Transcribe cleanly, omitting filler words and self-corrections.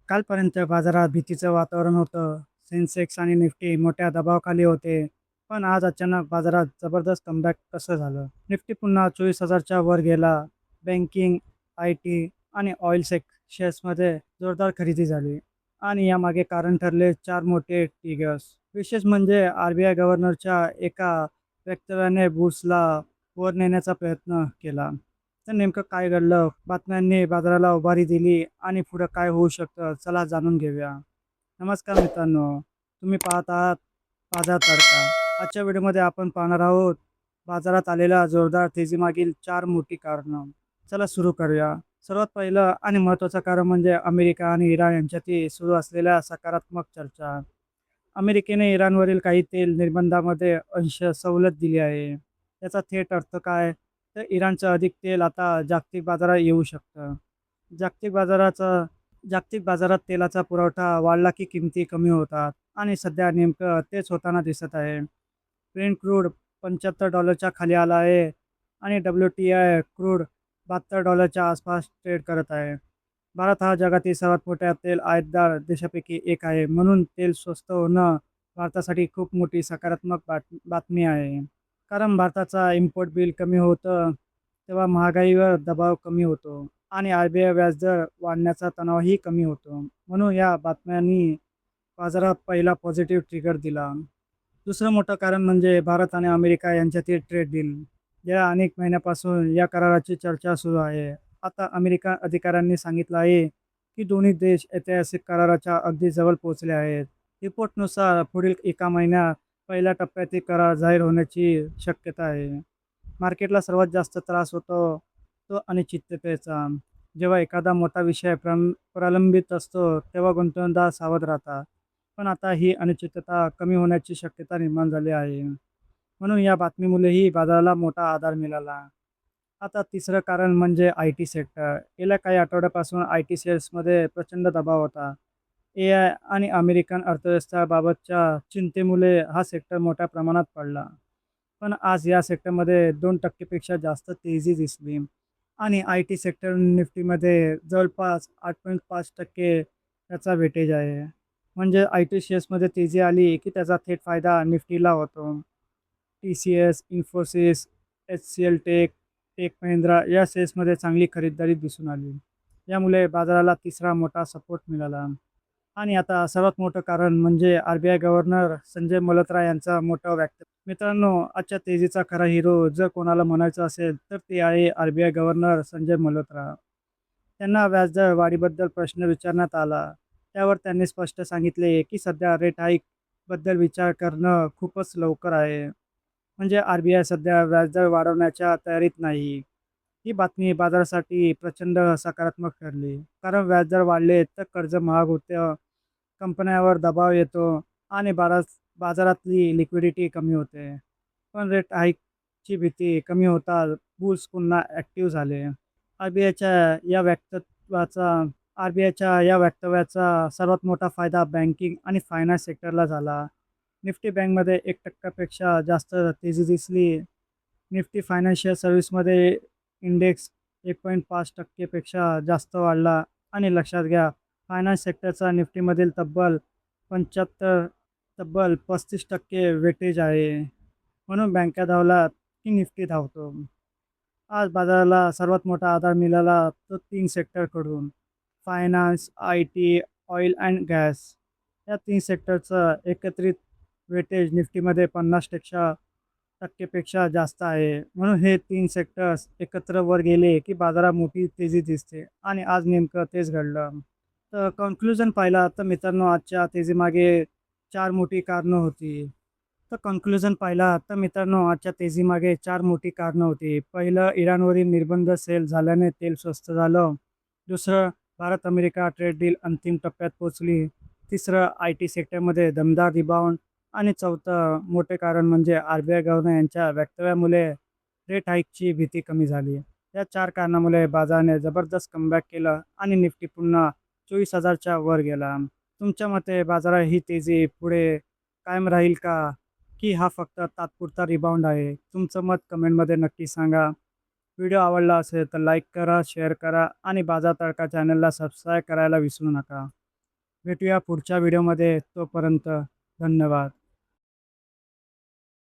कालपर्यंत बाजारात भीतीचं वातावरण होतं. सेन्सेक्स आणि निफ्टी मोठ्या दबावाखाली होते. पण आज अचानक बाजारात जबरदस्त कमबॅक कसं झालं? निफ्टी पुन्हा 24,000च्या वर गेला. बँकिंग, आय-टी आणि ऑइल शेअर्समध्ये जोरदार खरेदी झाली. आणि यामागे कारण ठरले 4 मोठे ट्रिगर्स. विशेष म्हणजे आर-बी-आय गव्हर्नरच्या एका वक्तव्याने बुल्सला वर नेण्याचा प्रयत्न केला. तर नेमकं काय घडलं? बातम्यांनी बाजाराला उभारी दिली आणि पुढं काय होऊ शकतं? चला जाणून घेऊया. नमस्कार मित्रांनो, तुम्ही पाहत आहात बाजार तडका. आजच्या व्हिडिओमध्ये आपण पाहणार आहोत बाजारात आलेल्या जोरदार तेजीमागील 4 मोठी कारणं. चला सुरू करूया. सर्वात पहिलं आणि महत्त्वाचं कारण म्हणजे अमेरिका आणि इराण यांच्यातील सुरू असलेल्या सकारात्मक चर्चा. अमेरिकेने इराणवरील काही तेल निर्बंधामध्ये अंश सवलत दिली आहे. याचा थेट अर्थ काय? तर इराणचं अधिक तेल आता जागतिक बाजारात येऊ शकतं. जागतिक बाजाराचा जागतिक बाजारात तेलाचा पुरवठा वाढला की किमती कमी होतात आणि सध्या नेमकं तेच होताना दिसत आहे. ब्रेंट क्रूड $75 खाली आला आहे आणि WTI क्रूड $72 आसपास ट्रेड करत आहे. भारत हा जगातील सर्वात मोठ्या तेल आयातदार देशापैकी एक आहे. म्हणून तेल स्वस्त होणं भारतासाठी खूप मोठी सकारात्मक बातमी आहे. कारण भारताचा इम्पोर्ट बिल कमी होतं, तेव्हा महागाईवर दबाव कमी होतो आणि आर-बी-आय व्याजदर वाढण्याचा तणावही कमी होतो. म्हणून या बातम्यांनी बाजारात पहिला पॉझिटिव्ह ट्रिगर दिला. दुसरं मोठं कारण म्हणजे भारत आणि अमेरिका यांच्यातील ट्रेड डील. गेल्या अनेक महिन्यापासून या कराराची चर्चा सुरू आहे. आता अमेरिका अधिकाऱ्यांनी सांगितलं आहे की दोन्ही देश ऐतिहासिक कराराच्या अगदी जवळ पोहोचले आहेत. रिपोर्टनुसार पुढील एका महिन्यात पहिल्या टप्प्यातील करार जाहीर होण्याची शक्यता आहे. मार्केटला सर्वात जास्त त्रास होतो तो अनिश्चिततेचा. जेव्हा एखादा मोठा विषय प्रलंबित असतो तेव्हा गुंतवणूकदार सावध राहतात. पण आता ही अनिश्चितता कमी होण्याची शक्यता निर्माण झाली आहे. म्हणून या बातमीमुळेही बाजाराला मोठा आधार मिळाला. आता तिसरं कारण म्हणजे आय-टी सेक्टर. गेल्या काही आठवड्यापासून आय-टी शेअर्समध्ये प्रचंड दबाव होता. ए-आय आणि अमेरिकन अर्थव्यवस्थेबाबतच्या चिंतेमुळे हा सेक्टर मोठ्या प्रमाणात पडला. पण आज या सेक्टरमध्ये 2% पेक्षा जास्त तेजी दिसली आणि आय-टी सेक्टर निफ्टीमध्ये जवळपास 8.5% त्याचा वेटेज आहे. म्हणजे आय-टी शेअर्समध्ये तेजी आली की त्याचा थेट फायदा निफ्टीला होतो. TCS, Infosys, HCL tech, tech Mahindra या शेअर्समध्ये चांगली खरीदारी दिसून आली. यामुळे बाजाराला तिसरा मोठा सपोर्ट मिळाला. आणि आता सर्वात मोठं कारण म्हणजे आर-बी-आय गव्हर्नर संजय मल्होत्रा यांचा मोठा वक्तव्य. मित्रांनो, आजच्या तेजीचा खरा हिरो जर कोणाला म्हणायचं असेल तर ते आहे आर-बी-आय गव्हर्नर संजय मल्होत्रा. त्यांना व्याजदर वाढीबद्दल प्रश्न विचारण्यात आला. त्यावर त्यांनी स्पष्ट सांगितले की सध्या रेट हाईक बद्दल विचार करणं खूपच लवकर आहे. म्हणजे आर-बी-आय सध्या व्याजदर वाढवण्याच्या तयारीत नाही. ही बातमी बाजारासाठी प्रचंड सकारात्मक ठरली. कारण व्याजदर वाढले तर कर्ज महाग होतं, कंपन्यांवर दबाव येतो आणि बाजारातली लिक्विडिटी कमी होते. पण रेट हाईकची भीती कमी होताच बुल्स पुन्हा ॲक्टिव्ह झाले. आर-बी-आयच्या या वक्तव्याचा आर-बी-आयच्या या वक्तव्याचा सर्वात मोठा फायदा बँकिंग आणि फायनान्स सेक्टरला झाला. निफ्टी बँकमध्ये 1% पेक्षा जास्त तेजी दिसली. निफ्टी फायनान्शियल सर्व्हिसमध्ये इंडेक्स 1.5% पेक्षा जास्त वाढला आणि लक्षात घ्या, फायनान्स सेक्टरचा निफ्टीमधील तब्बल 35% वेटेज आहे. म्हणून बँका धावलात की निफ्टी धावतो. आज बाजाराला सर्वात मोठा आधार मिळाला तो 3 सेक्टरकडून. Finance, IT, oil and gas. या 3 सेक्टरचं एकत्रित वेटेज निफ्टीमध्ये 50% पेक्षा जास्त आहे. म्हणून हे 3 सेक्टर्स एकत्र वर गेले की बाजारात मोठी तेजी दिसते आणि आज नेमकं तेच घडलं. तर कन्क्लुजन पाहिला तर मित्रांनो, आजच्या तेजीमागे 4 मोठी कारणं होती. आजच्या तेजीमागे 4 मोठी कारणं होती. पहिलं, इराणवरील निर्बंध सैल झाल्याने तेल स्वस्त झालं. दुसरं, भारत-अमेरिका ट्रेड डील अंतिम टप्प्यात पोहोचली. तिसरं, आय-टी सेक्टरमध्ये दमदार रिबाउंड आणि चौथं मोठे कारण म्हणजे आर-बी-आय गव्हर्नर यांच्या वक्तव्यामुळे रेट हाईकची भीती कमी झाली. या 4 कारणामुळे बाजाराने जबरदस्त कमबॅक केलं आणि निफ्टी पुन्हा 24,000च्या वर गेला. तुमच्या मते बाजारात ही तेजी पुढे कायम राहील का? की हा फक्त तात्पुरता रिबाउंड आहे? तुमचं मत कमेंटमध्ये नक्की सांगा. व्हिडिओ आवडला असेल तर लाईक करा, शेअर करा आणि बाजार तडका चॅनलला सबस्क्राईब करायला विसरू नका. भेटूया पुढच्या व्हिडिओमध्ये. तोपर्यंत धन्यवाद.